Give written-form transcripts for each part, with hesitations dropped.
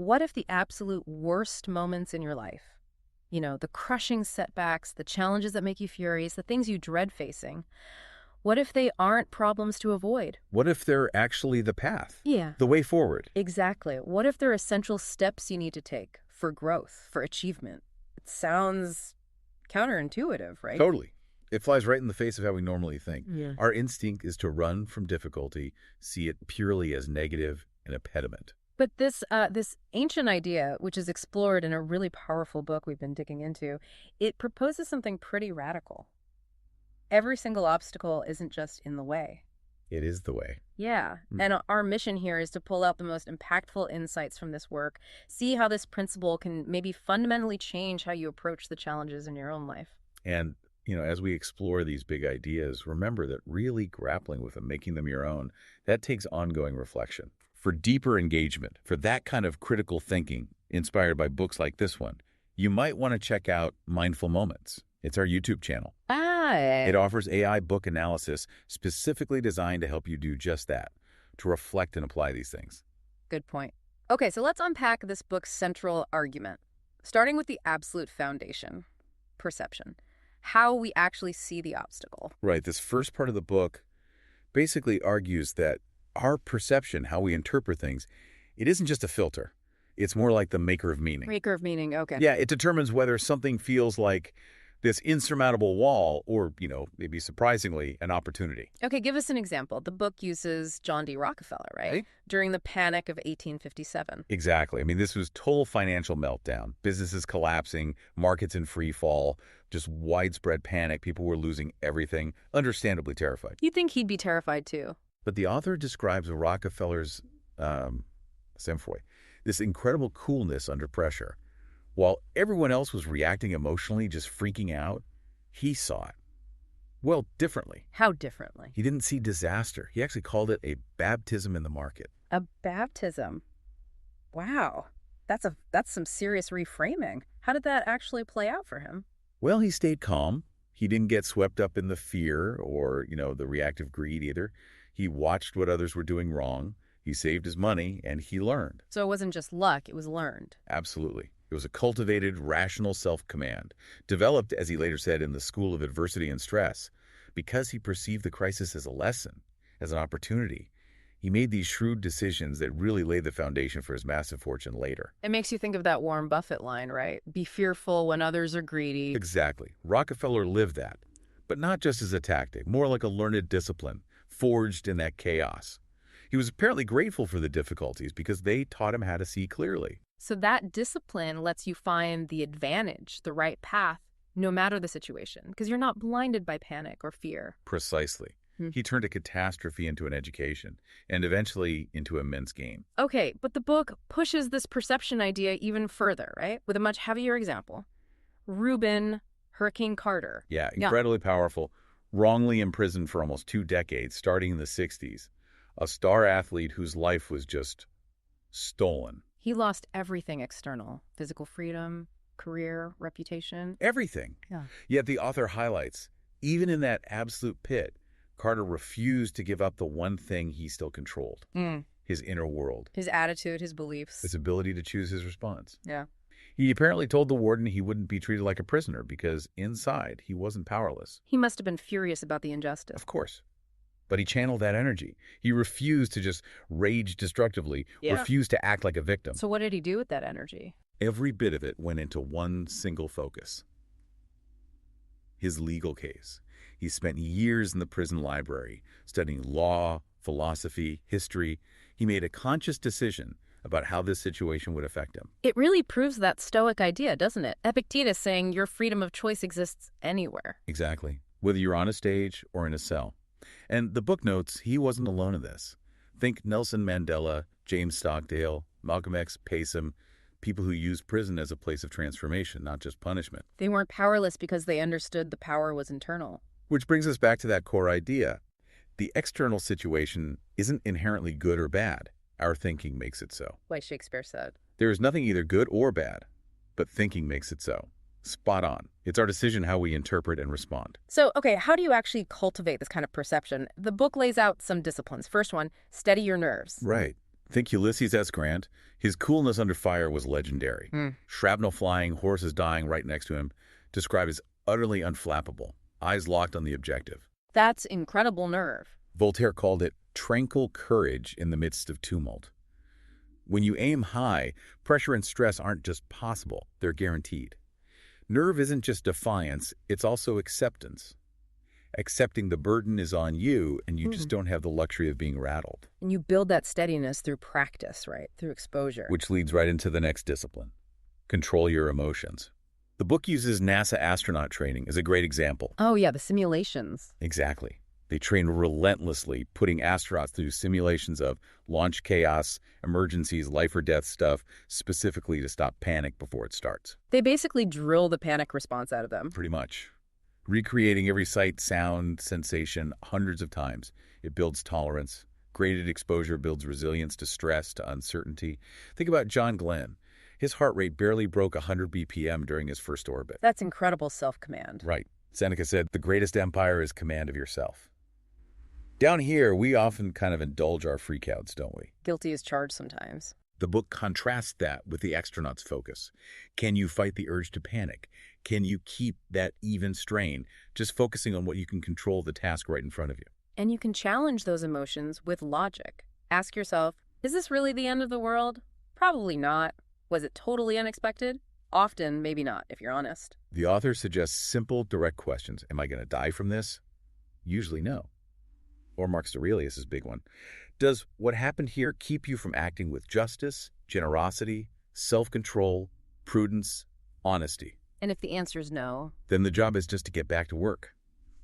What if the absolute worst moments in your life, the crushing setbacks, the challenges that make you furious, the things you dread facing, what if they aren't problems to avoid? What if they're actually the path? Yeah, The way forward? exactly. What if they're essential steps you need to take for growth, for achievement? It sounds counterintuitive, right? Totally. It flies right in the face of how we normally think. Yeah. Our instinct is to run from difficulty, see it purely as negative and a pediment. But this ancient idea, which is explored in a really powerful book we've been digging into, it proposes something pretty radical. Every single obstacle isn't just in the way. It is the way. Yeah, and our mission here is to pull out the most impactful insights from this work, see how this principle can maybe fundamentally change how you approach the challenges in your own life. And, as we explore these big ideas, remember that really grappling with them, making them your own, that takes ongoing reflection. For deeper engagement, for that kind of critical thinking inspired by books like this one, you might want to check out Mindful Moments. It's our YouTube channel. It offers AI book analysis specifically designed to help you do just that, to reflect and apply these things. Good point. Okay, so let's unpack this book's central argument, starting with the absolute foundation, perception, how we actually see the obstacle. Right. This first part of the book basically argues that our perception, how we interpret things, it isn't just a filter. It's more like the maker of meaning. Maker of meaning, okay. Yeah, it determines whether something feels like this insurmountable wall or, maybe surprisingly, an opportunity. Okay, give us an example. The book uses John D. Rockefeller, right? During the Panic of 1857. Exactly. I mean, this was total financial meltdown. Businesses collapsing, markets in free fall, just widespread panic. People were losing everything, understandably terrified. You'd think he'd be terrified, too. But the author describes Rockefeller's, this incredible coolness under pressure. While everyone else was reacting emotionally, just freaking out, he saw it. Well, differently. How differently? He didn't see disaster. He actually called it a baptism in the market. A baptism? Wow. That's some serious reframing. How did that actually play out for him? Well, he stayed calm. He didn't get swept up in the fear or, the reactive greed either. He watched what others were doing wrong. He saved his money, and he learned. So it wasn't just luck, it was learned. Absolutely. It was a cultivated, rational self-command, developed, as he later said, in the School of Adversity and Stress. Because he perceived the crisis as a lesson, as an opportunity, he made these shrewd decisions that really laid the foundation for his massive fortune later. It makes you think of that Warren Buffett line, right? Be fearful when others are greedy. Exactly. Rockefeller lived that, but not just as a tactic, more like a learned discipline, forged in that chaos. He was apparently grateful for the difficulties because they taught him how to see clearly. So that discipline lets you find the advantage, the right path, no matter the situation, because you're not blinded by panic or fear. Precisely. He turned a catastrophe into an education and eventually into immense gain. Okay, but the book pushes this perception idea even further, right? With a much heavier example. Reuben Hurricane Carter. Yeah, incredibly powerful, wrongly imprisoned for almost 2 decades, starting in the 60s. A star athlete whose life was just stolen. He lost everything external, physical freedom, career, reputation. Everything. Yeah. Yet the author highlights, even in that absolute pit, Carter refused to give up the one thing he still controlled, his inner world. His attitude, his beliefs. His ability to choose his response. Yeah. He apparently told the warden he wouldn't be treated like a prisoner because inside he wasn't powerless. He must have been furious about the injustice. Of course. But he channeled that energy. He refused to just rage destructively, refused to act like a victim. So what did he do with that energy? Every bit of it went into one single focus. His legal case. He spent years in the prison library, studying law, philosophy, history. He made a conscious decision about how this situation would affect him. It really proves that Stoic idea, doesn't it? Epictetus saying your freedom of choice exists anywhere. Exactly. Whether you're on a stage or in a cell. And the book notes he wasn't alone in this. Think Nelson Mandela, James Stockdale, Malcolm X, Payson, people who used prison as a place of transformation, not just punishment. They weren't powerless because they understood the power was internal. Which brings us back to that core idea. The external situation isn't inherently good or bad. Our thinking makes it so. Like Shakespeare said. There is nothing either good or bad, but thinking makes it so. Spot on. It's our decision how we interpret and respond. So, okay, how do you actually cultivate this kind of perception? The book lays out some disciplines. First one, steady your nerves. Right. Think Ulysses S. Grant. His coolness under fire was legendary. Hmm. Shrapnel flying, horses dying right next to him, described as utterly unflappable, eyes locked on the objective. That's incredible nerve. Voltaire called it tranquil courage in the midst of tumult. When you aim high, pressure and stress aren't just possible, they're guaranteed. Nerve isn't just defiance, it's also acceptance. Accepting the burden is on you, and you just don't have the luxury of being rattled. And you build that steadiness through practice, right? Through exposure. Which leads right into the next discipline. Control your emotions. The book uses NASA astronaut training as a great example. Oh, yeah, the simulations. Exactly. They train relentlessly, putting astronauts through simulations of launch chaos, emergencies, life or death stuff, specifically to stop panic before it starts. They basically drill the panic response out of them. Pretty much. Recreating every sight, sound, sensation hundreds of times. It builds tolerance. Graded exposure builds resilience to stress, to uncertainty. Think about John Glenn. His heart rate barely broke 100 BPM during his first orbit. That's incredible self-command. Right. Seneca said, the greatest empire is command of yourself. Down here, we often kind of indulge our freakouts, don't we? Guilty as charged sometimes. The book contrasts that with the astronaut's focus. Can you fight the urge to panic? Can you keep that even strain, just focusing on what you can control, the task right in front of you? And you can challenge those emotions with logic. Ask yourself, is this really the end of the world? Probably not. Was it totally unexpected? Often, maybe not, if you're honest. The author suggests simple, direct questions. Am I going to die from this? Usually no. Or Marcus Aurelius' big one. Does what happened here keep you from acting with justice, generosity, self-control, prudence, honesty? And if the answer is no? Then the job is just to get back to work.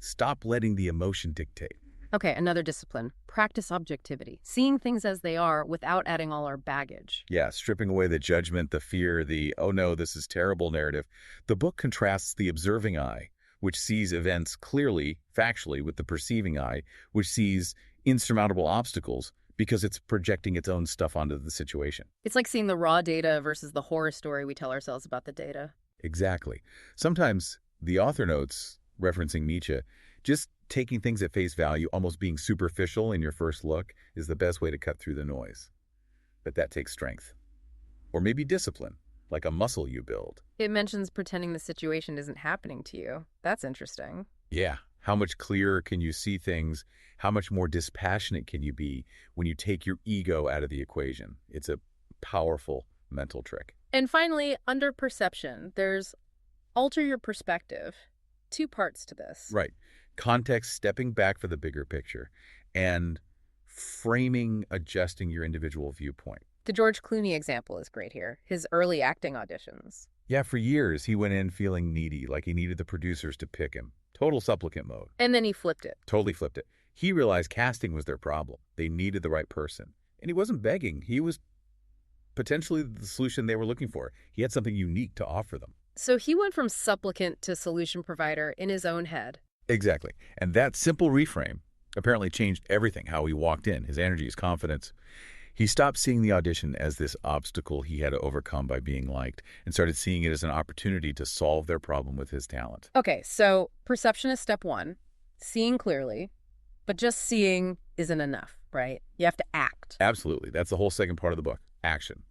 Stop letting the emotion dictate. Okay, another discipline. Practice objectivity. Seeing things as they are without adding all our baggage. Yeah, stripping away the judgment, the fear, the, oh no, this is terrible narrative. The book contrasts the observing eye, which sees events clearly, factually, with the perceiving eye, which sees insurmountable obstacles because it's projecting its own stuff onto the situation. It's like seeing the raw data versus the horror story we tell ourselves about the data. Exactly. Sometimes the author notes, referencing Nietzsche, just taking things at face value, almost being superficial in your first look, is the best way to cut through the noise. But that takes strength. Or maybe discipline, like a muscle you build. It mentions pretending the situation isn't happening to you. That's interesting. Yeah. How much clearer can you see things? How much more dispassionate can you be when you take your ego out of the equation? It's a powerful mental trick. And finally, under perception, there's alter your perspective. Two parts to this. Right. Context, stepping back for the bigger picture, and framing, adjusting your individual viewpoint. The George Clooney example is great here. His early acting auditions. Yeah, for years, he went in feeling needy, like he needed the producers to pick him. Total supplicant mode. And then he flipped it. Totally flipped it. He realized casting was their problem. They needed the right person. And he wasn't begging. He was potentially the solution they were looking for. He had something unique to offer them. So he went from supplicant to solution provider in his own head. Exactly. And that simple reframe apparently changed everything, how he walked in, his energy, his confidence. He stopped seeing the audition as this obstacle he had to overcome by being liked and started seeing it as an opportunity to solve their problem with his talent. Okay, so perception is step one, seeing clearly, but just seeing isn't enough, right? You have to act. Absolutely. That's the whole second part of the book, action.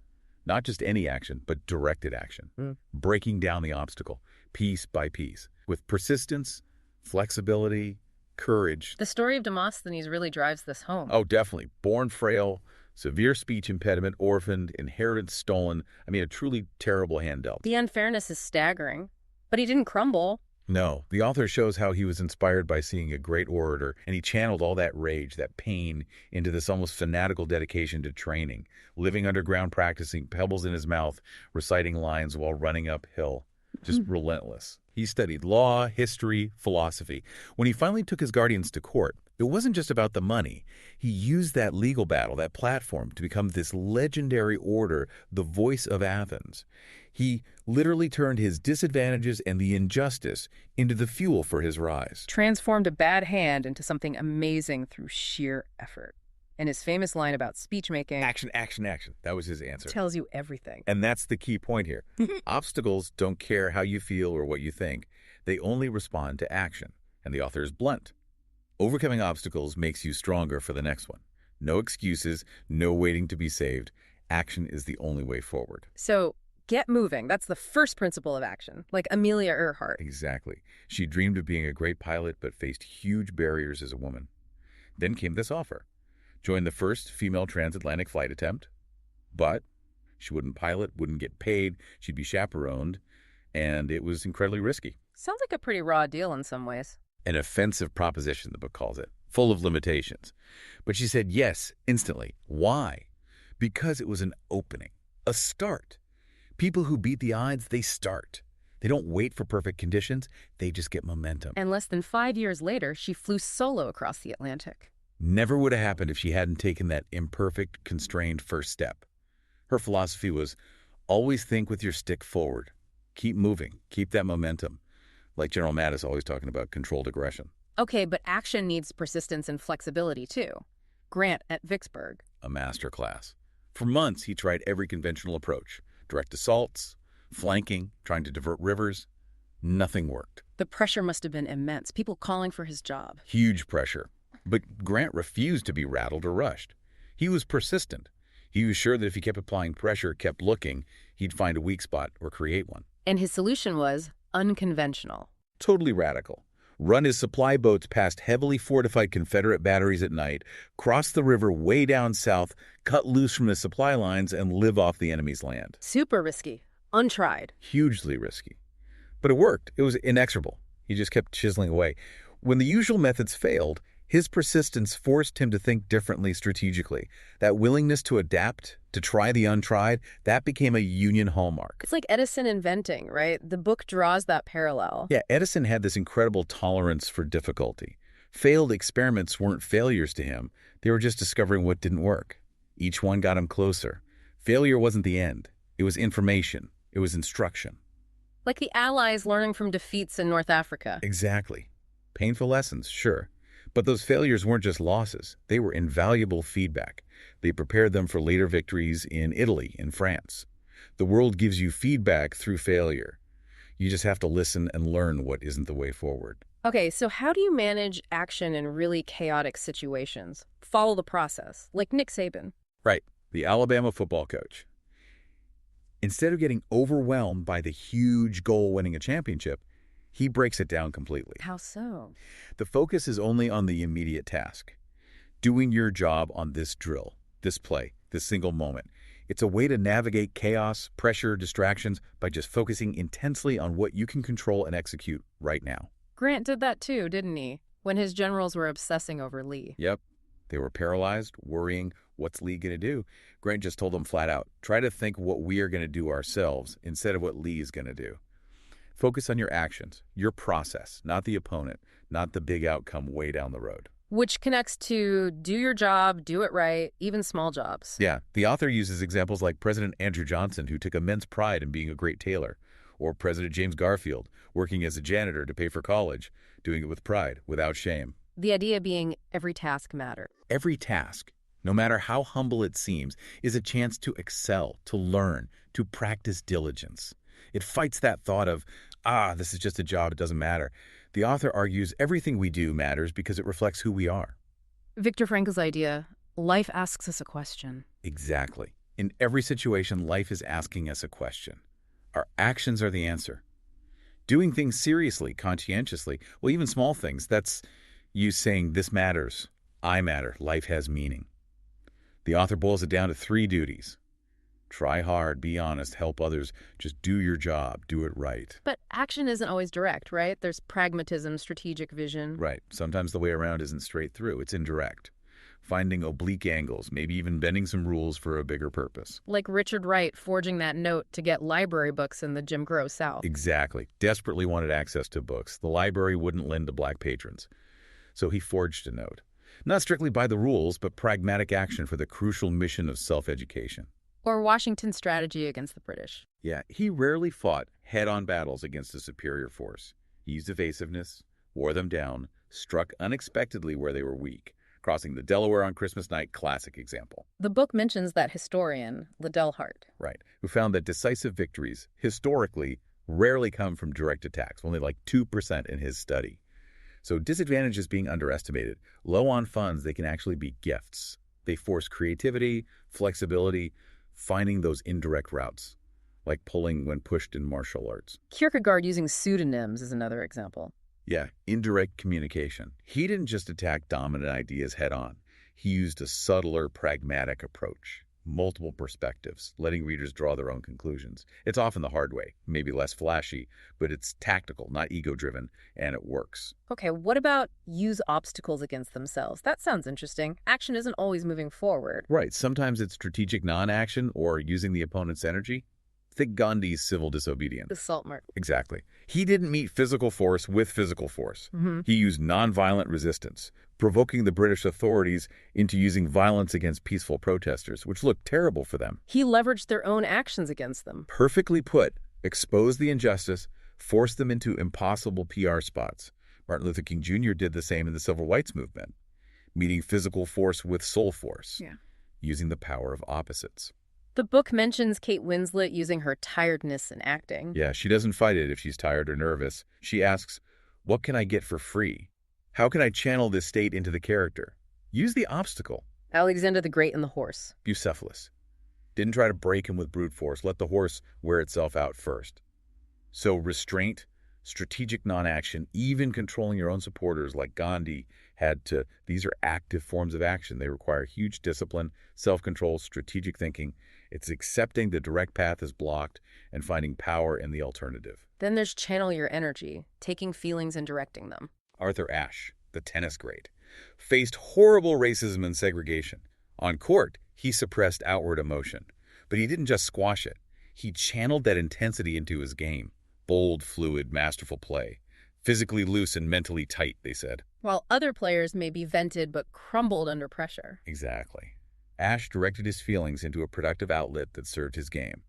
Not just any action, but directed action. Breaking down the obstacle, piece by piece, with persistence, flexibility, courage. The story of Demosthenes really drives this home. Oh, definitely. Born frail, severe speech impediment, orphaned, inheritance stolen. I mean, a truly terrible hand dealt. The unfairness is staggering, but he didn't crumble. No, the author shows how he was inspired by seeing a great orator, and he channeled all that rage, that pain, into this almost fanatical dedication to training, living underground, practicing, pebbles in his mouth, reciting lines while running uphill. Just relentless. He studied law, history, philosophy. When he finally took his guardians to court, it wasn't just about the money. He used that legal battle, that platform, to become this legendary orator, the voice of Athens. He literally turned his disadvantages and the injustice into the fuel for his rise. Transformed a bad hand into something amazing through sheer effort. And his famous line about speech-making... Action, action, action. That was his answer. Tells you everything. And that's the key point here. Obstacles don't care how you feel or what you think. They only respond to action. And the author is blunt. Overcoming obstacles makes you stronger for the next one. No excuses, no waiting to be saved. Action is the only way forward. So get moving. That's the first principle of action, like Amelia Earhart. Exactly. She dreamed of being a great pilot but faced huge barriers as a woman. Then came this offer. Join the first female transatlantic flight attempt, but she wouldn't pilot, wouldn't get paid, she'd be chaperoned, and it was incredibly risky. Sounds like a pretty raw deal in some ways. An offensive proposition, the book calls it, full of limitations. But she said yes instantly. Why? Because it was an opening, a start. People who beat the odds, they start. They don't wait for perfect conditions, they just get momentum. And less than 5 years later, she flew solo across the Atlantic. Never would have happened if she hadn't taken that imperfect, constrained first step. Her philosophy was always think with your stick forward. Keep moving, keep that momentum. Like General Mattis always talking about controlled aggression. Okay, but action needs persistence and flexibility too. Grant at Vicksburg. A masterclass. For months, he tried every conventional approach. Direct assaults, flanking, trying to divert rivers. Nothing worked. The pressure must have been immense, people calling for his job. Huge pressure. But Grant refused to be rattled or rushed. He was persistent. He was sure that if he kept applying pressure, kept looking, he'd find a weak spot or create one. And his solution was unconventional. Totally radical. Run his supply boats past heavily fortified Confederate batteries at night, cross the river way down south, cut loose from the supply lines, and live off the enemy's land. Super risky. Untried. Hugely risky. But it worked. It was inexorable. He just kept chiseling away. When the usual methods failed, his persistence forced him to think differently strategically. That willingness to adapt, to try the untried, that became a Union hallmark. It's like Edison inventing, right? The book draws that parallel. Yeah, Edison had this incredible tolerance for difficulty. Failed experiments weren't failures to him. They were just discovering what didn't work. Each one got him closer. Failure wasn't the end. It was information. It was instruction. Like the Allies learning from defeats in North Africa. Exactly. Painful lessons, sure. But those failures weren't just losses. They were invaluable feedback. They prepared them for later victories in Italy and France. The world gives you feedback through failure. You just have to listen and learn what isn't the way forward. Okay, so how do you manage action in really chaotic situations? Follow the process, like Nick Saban. Right, the Alabama football coach. Instead of getting overwhelmed by the huge goal winning a championship, he breaks it down completely. How so? The focus is only on the immediate task. Doing your job on this drill, this play, this single moment. It's a way to navigate chaos, pressure, distractions by just focusing intensely on what you can control and execute right now. Grant did that too, didn't he? When his generals were obsessing over Lee. Yep. They were paralyzed, worrying, what's Lee going to do? Grant just told them flat out, try to think what we are going to do ourselves instead of what Lee is going to do. Focus on your actions, your process, not the opponent, not the big outcome way down the road. Which connects to do your job, do it right, even small jobs. Yeah, the author uses examples like President Andrew Johnson, who took immense pride in being a great tailor, or President James Garfield, working as a janitor to pay for college, doing it with pride, without shame. The idea being every task matters. Every task, no matter how humble it seems, is a chance to excel, to learn, to practice diligence. It fights that thought of, this is just a job, it doesn't matter. The author argues everything we do matters because it reflects who we are. Viktor Frankl's idea, life asks us a question. Exactly. In every situation, life is asking us a question. Our actions are the answer. Doing things seriously, conscientiously, well, even small things, that's you saying this matters, I matter, life has meaning. The author boils it down to 3 duties. Try hard, be honest, help others, just do your job, do it right. But action isn't always direct, right? There's pragmatism, strategic vision. Right. Sometimes the way around isn't straight through, it's indirect. Finding oblique angles, maybe even bending some rules for a bigger purpose. Like Richard Wright forging that note to get library books in the Jim Crow South. Exactly. Desperately wanted access to books. The library wouldn't lend to black patrons. So he forged a note. Not strictly by the rules, but pragmatic action for the crucial mission of self-education. Or Washington's strategy against the British. Yeah, he rarely fought head-on battles against a superior force. He used evasiveness, wore them down, struck unexpectedly where they were weak. Crossing the Delaware on Christmas night, classic example. The book mentions that historian, Liddell Hart. Right, who found that decisive victories, historically, rarely come from direct attacks, only like 2% in his study. So disadvantages being underestimated. Low on funds, they can actually be gifts. They force creativity, flexibility, finding those indirect routes, like pulling when pushed in martial arts. Kierkegaard using pseudonyms is another example. Yeah, indirect communication. He didn't just attack dominant ideas head on. He used a subtler, pragmatic approach. Multiple perspectives, letting readers draw their own conclusions. It's often the hard way, maybe less flashy, but it's tactical, not ego-driven, and it works. Okay, what about use obstacles against themselves? That sounds interesting. Action isn't always moving forward. Right, sometimes it's strategic non-action or using the opponent's energy. Think Gandhi's civil disobedience. The salt mark. Exactly. He didn't meet physical force with physical force. Mm-hmm. He used nonviolent resistance, provoking the British authorities into using violence against peaceful protesters, which looked terrible for them. He leveraged their own actions against them. Perfectly put, exposed the injustice, forced them into impossible PR spots. Martin Luther King Jr. did the same in the Civil Rights Movement, meeting physical force with soul force, using the power of opposites. The book mentions Kate Winslet using her tiredness in acting. Yeah, she doesn't fight it if she's tired or nervous. She asks, what can I get for free? How can I channel this state into the character? Use the obstacle. Alexander the Great and the horse. Bucephalus. Didn't try to break him with brute force. Let the horse wear itself out first. So restraint, strategic non-action, even controlling your own supporters like Gandhi these are active forms of action. They require huge discipline, self-control, strategic thinking. It's accepting the direct path is blocked and finding power in the alternative. Then there's channel your energy, taking feelings and directing them. Arthur Ashe, the tennis great, faced horrible racism and segregation. On court, he suppressed outward emotion. But he didn't just squash it. He channeled that intensity into his game. Bold, fluid, masterful play. Physically loose and mentally tight, they said. While other players may be vented but crumbled under pressure. Exactly. Ashe directed his feelings into a productive outlet that served his game.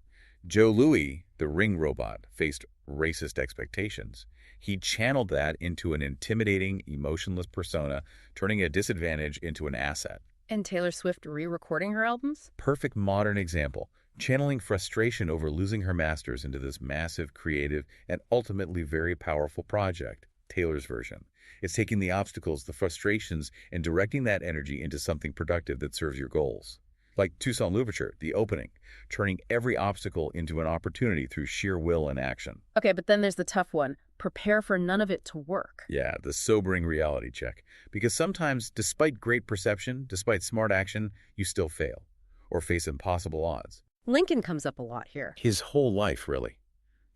Joe Louis, the ring robot, faced racist expectations. He channeled that into an intimidating, emotionless persona, turning a disadvantage into an asset. And Taylor Swift re-recording her albums? Perfect modern example. Channeling frustration over losing her masters into this massive, creative, and ultimately very powerful project, Taylor's version. It's taking the obstacles, the frustrations, and directing that energy into something productive that serves your goals. Like Toussaint Louverture, the opening, turning every obstacle into an opportunity through sheer will and action. Okay, but then there's the tough one. Prepare for none of it to work. Yeah, the sobering reality check. Because sometimes, despite great perception, despite smart action, you still fail or face impossible odds. Lincoln comes up a lot here. His whole life, really.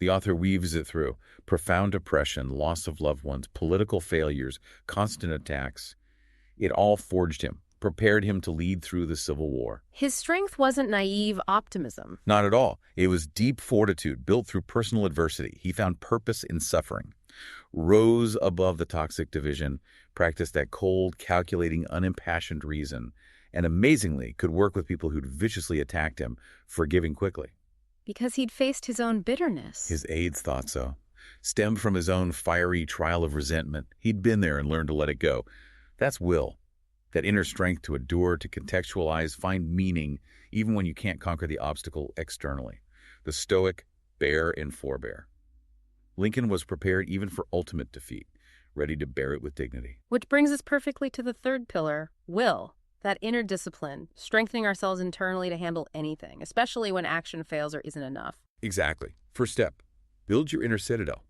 The author weaves it through. Profound depression, loss of loved ones, political failures, constant attacks. It all forged him, prepared him to lead through the Civil War. His strength wasn't naive optimism. Not at all. It was deep fortitude built through personal adversity. He found purpose in suffering, rose above the toxic division, practiced that cold, calculating, unimpassioned reason, and amazingly could work with people who'd viciously attacked him, forgiving quickly. Because he'd faced his own bitterness. His aides thought so. Stemmed from his own fiery trial of resentment. He'd been there and learned to let it go. That's will. That inner strength to endure, to contextualize, find meaning, even when you can't conquer the obstacle externally. The Stoic bear and forbear. Lincoln was prepared even for ultimate defeat, ready to bear it with dignity. Which brings us perfectly to the third pillar, will. That inner discipline, strengthening ourselves internally to handle anything, especially when action fails or isn't enough. Exactly. First step, build your inner citadel.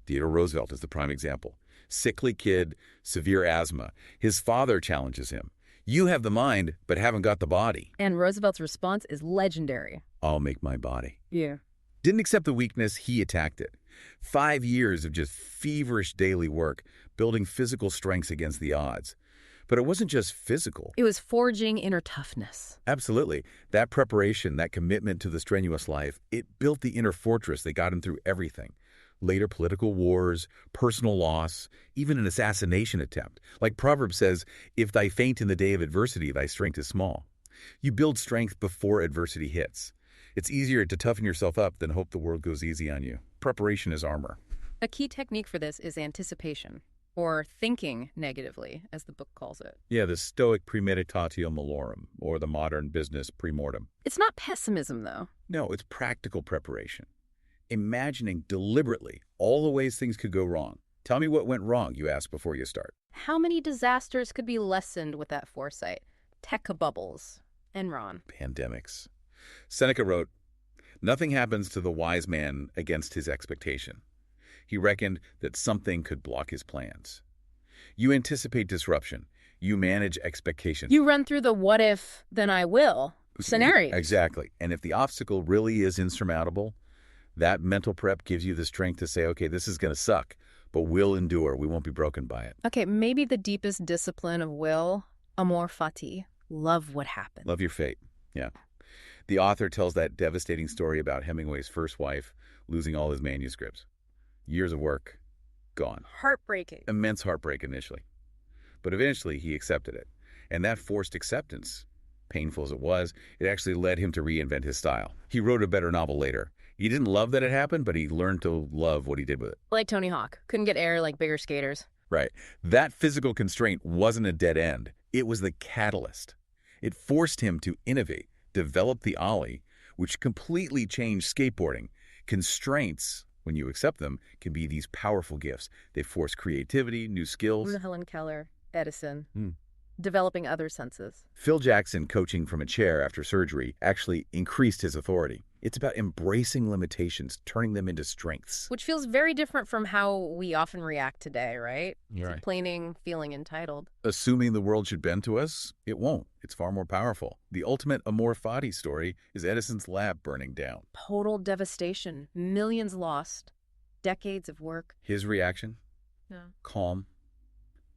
Theodore Roosevelt is the prime example. Sickly kid, severe asthma. His father challenges him. You have the mind, but haven't got the body. And Roosevelt's response is legendary. I'll make my body. Yeah. Didn't accept the weakness, he attacked it. 5 years of just feverish daily work, building physical strengths against the odds. But it wasn't just physical. It was forging inner toughness. Absolutely. That preparation, that commitment to the strenuous life, it built the inner fortress that got him through everything. Later political wars, personal loss, even an assassination attempt. Like Proverbs says, if thy faint in the day of adversity, thy strength is small. You build strength before adversity hits. It's easier to toughen yourself up than hope the world goes easy on you. Preparation is armor. A key technique for this is anticipation, or thinking negatively, as the book calls it. Yeah, the Stoic premeditatio malorum, or the modern business premortem. It's not pessimism, though. No, it's practical preparation. Imagining deliberately all the ways things could go wrong. Tell me what went wrong, you ask before you start. How many disasters could be lessened with that foresight? Tech bubbles. Enron. Pandemics. Seneca wrote, "Nothing happens to the wise man against his expectation. He reckoned that something could block his plans." You anticipate disruption. You manage expectations. You run through the what if, then I will scenarios. Exactly. And if the obstacle really is insurmountable, that mental prep gives you the strength to say, okay, this is going to suck, but we'll endure. We won't be broken by it. Okay, maybe the deepest discipline of will, amor fati, love what happened. Love your fate. Yeah. The author tells that devastating story about Hemingway's first wife losing all his manuscripts. Years of work, gone. Heartbreaking. Immense heartbreak initially. But eventually he accepted it. And that forced acceptance, painful as it was, it actually led him to reinvent his style. He wrote a better novel later. He didn't love that it happened, but he learned to love what he did with it. Like Tony Hawk. Couldn't get air like bigger skaters. Right. That physical constraint wasn't a dead end. It was the catalyst. It forced him to innovate, develop the ollie, which completely changed skateboarding. Constraints, when you accept them, can be these powerful gifts. They force creativity, new skills. Helen Keller, Edison. Developing other senses. Phil Jackson, coaching from a chair after surgery, actually increased his authority. It's about embracing limitations, turning them into strengths. Which feels very different from how we often react today, right? You're right. Complaining, feeling entitled. Assuming the world should bend to us, it won't. It's far more powerful. The ultimate amor fati story is Edison's lab burning down. Total devastation. Millions lost. Decades of work. His reaction? Yeah. Calm,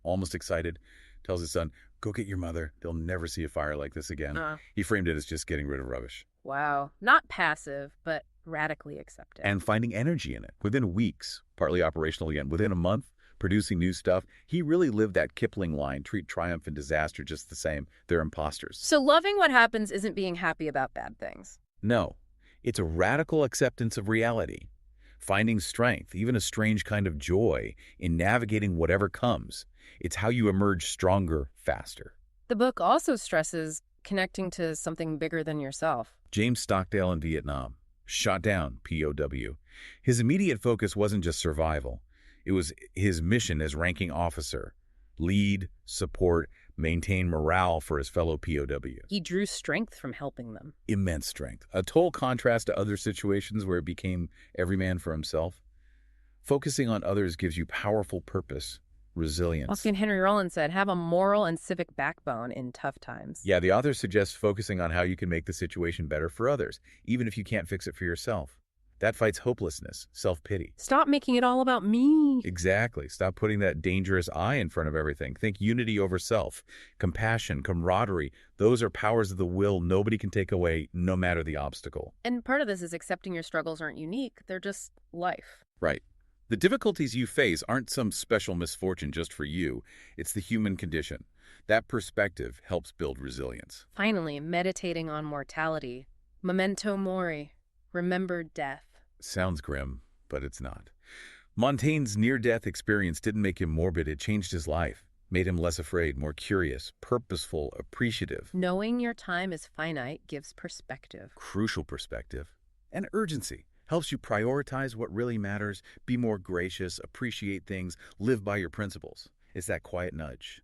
almost excited, tells his son, "Go get your mother. They'll never see a fire like this again." He framed it as just getting rid of rubbish. Wow. Not passive, but radically accepting. And finding energy in it. Within weeks, partly operational again, within a month, producing new stuff, he really lived that Kipling line, treat triumph and disaster just the same. They're imposters. So loving what happens isn't being happy about bad things. No. It's a radical acceptance of reality. Finding strength, even a strange kind of joy, in navigating whatever comes. It's how you emerge stronger, faster. The book also stresses connecting to something bigger than yourself. James Stockdale in Vietnam, shot down, POW. His immediate focus wasn't just survival. It was his mission as ranking officer. Lead, support, maintain morale for his fellow POWs. He drew strength from helping them. Immense strength. A total contrast to other situations where it became every man for himself. Focusing on others gives you powerful purpose, resilience. Austin Henry Rollins said, have a moral and civic backbone in tough times. Yeah, the author suggests focusing on how you can make the situation better for others, even if you can't fix it for yourself. That fights hopelessness, self-pity. Stop making it all about me. Exactly. Stop putting that dangerous I in front of everything. Think unity over self, compassion, camaraderie. Those are powers of the will nobody can take away, no matter the obstacle. And part of this is accepting your struggles aren't unique. They're just life. Right. The difficulties you face aren't some special misfortune just for you. It's the human condition. That perspective helps build resilience. Finally, meditating on mortality. Memento mori. Remember death. Sounds grim, but it's not. Montaigne's near-death experience didn't make him morbid. It changed his life, made him less afraid, more curious, purposeful, appreciative. Knowing your time is finite gives perspective. Crucial perspective. And urgency. Helps you prioritize what really matters, be more gracious, appreciate things, live by your principles. It's that quiet nudge.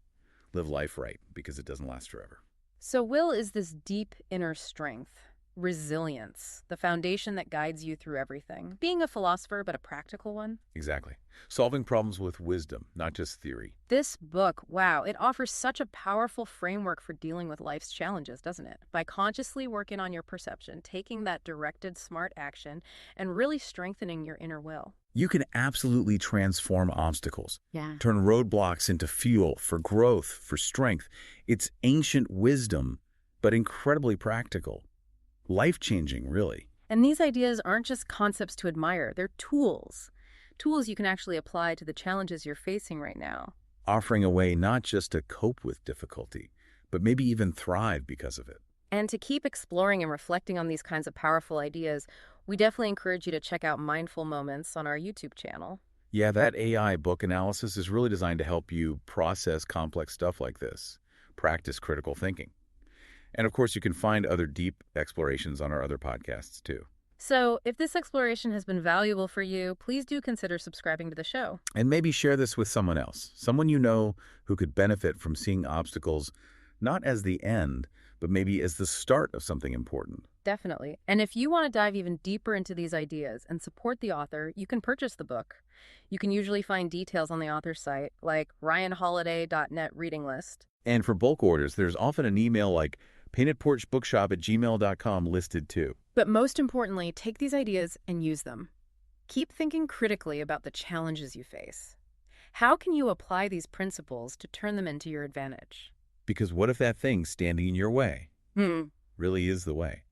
Live life right, because it doesn't last forever. So will is this deep inner strength. Resilience, the foundation that guides you through everything. Being a philosopher, but a practical one. Exactly. Solving problems with wisdom, not just theory. This book, wow, it offers such a powerful framework for dealing with life's challenges, doesn't it? By consciously working on your perception, taking that directed, smart action, and really strengthening your inner will. You can absolutely transform obstacles. Yeah. Turn roadblocks into fuel for growth, for strength. It's ancient wisdom, but incredibly practical. Life-changing, really. And these ideas aren't just concepts to admire, they're tools. Tools you can actually apply to the challenges you're facing right now. Offering a way not just to cope with difficulty, but maybe even thrive because of it. And to keep exploring and reflecting on these kinds of powerful ideas, we definitely encourage you to check out Mindful Moments on our YouTube channel. Yeah, that AI book analysis is really designed to help you process complex stuff like this, practice critical thinking. And of course, you can find other deep explorations on our other podcasts, too. So if this exploration has been valuable for you, please do consider subscribing to the show. And maybe share this with someone else, someone you know who could benefit from seeing obstacles not as the end, but maybe as the start of something important. Definitely. And if you want to dive even deeper into these ideas and support the author, you can purchase the book. You can usually find details on the author's site, like ryanholiday.net reading list. And for bulk orders, there's often an email like paintedporchbookshop@gmail.com listed too. But most importantly, take these ideas and use them. Keep thinking critically about the challenges you face. How can you apply these principles to turn them into your advantage? Because what if that thing standing in your way Hmm. really is the way?